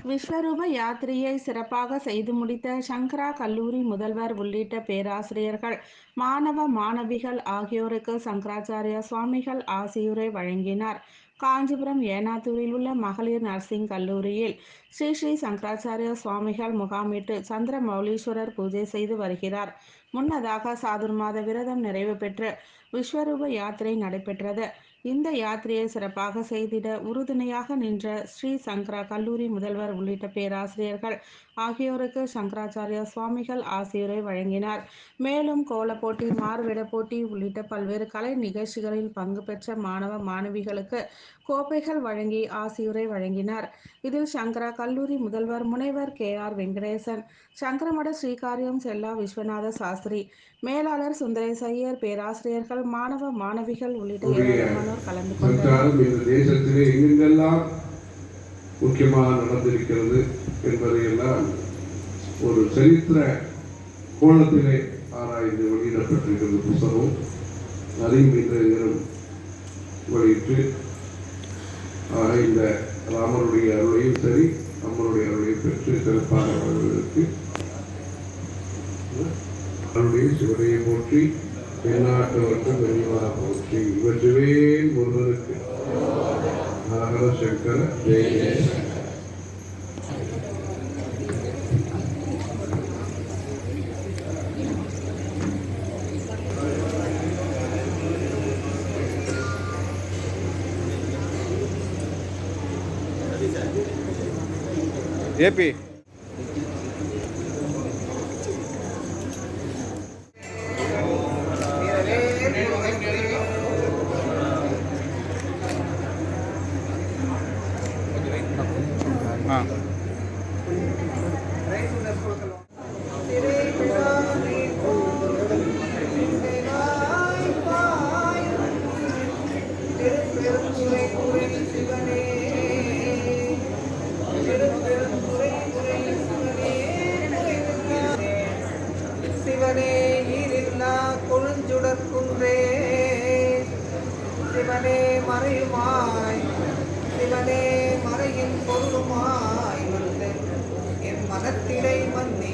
விஸ்வரூப யாத்திரையை சிறப்பாக செய்து முடித்த சங்கரா கல்லூரி முதல்வர் உள்ளிட்ட பேராசிரியர்கள், மாணவ மாணவிகள் ஆகியோருக்கு சங்கராச்சாரிய சுவாமிகள் ஆசியுரை வழங்கினார். காஞ்சிபுரம் ஏனாத்தூரில் உள்ள மகளிர் நர்சிங் கல்லூரியில் ஸ்ரீ ஸ்ரீ சங்கராச்சாரிய சுவாமிகள் முகாமிட்டு சந்திர மௌலீஸ்வரர் பூஜை செய்து வருகிறார். முன்னதாக சாதுர்மாத விரதம் நிறைவு பெற்று விஸ்வரூப யாத்திரை நடைபெற்றது. இந்த யாத்திரையை சிறப்பாக செய்திட உறுதுணையாக நின்ற ஸ்ரீ சங்கரா கல்லூரி முதல்வர் உள்ளிட்ட பேராசிரியர்கள் ஆகியோருக்கு சங்கராச்சாரிய சுவாமிகள் ஆசியுரை வழங்கினார். மேலும் கோல போட்டி, மாறுவேட போட்டி உள்ளிட்ட பல்வேறு கலை நிகழ்ச்சிகளில் பங்கு பெற்ற மாணவ மாணவிகளுக்கு கோப்பைகள் வழங்கி ஆசியுரை வழங்கினார். இதில் சங்கரா கல்லூரி முதல்வர் முனைவர் KR வெங்கடேசன், சங்கரமட ஸ்ரீகாரியம் செல்லா விஸ்வநாத சாஸ்திரி, மேலாளர் சுந்தரேச ஐயர், பேராசிரியர்கள், மாணவ மாணவிகள் உள்ளிட்ட ஏராளமானோர் கலந்து கொண்டனர். இந்த தேசத்திலே எங்கெங்கெல்லாம் முக்கியமாக நடந்திருக்கிறது என்பதையெல்லாம் ஒரு சரித்திர கோணத்திலே ஆராய்ந்து வெளியிடப்பட்டிருக்கிறது புத்தகம். அதையும் இன்றைய வெளியிட்டு இந்த ராமருடைய அருளையும் சரி, அம்மனுடைய அருளையும் பெற்று சிறப்பாக வாழ்வதற்கு அருடைய சிவனையை போற்றி, தென்னாட்டவர்கள் வெளிவாக போற்றி, இவற்றுவே ஒருவருக்கு ஹர சங்கர ஜெய. ஏபி சிவனே ஈரில்லா கொழுஞ்சுடற்குன்றே, சிவனே மறையுமாய், சிவனே மறையின் பொருளுமாய் வந்து என் மனத்திடை மன்னி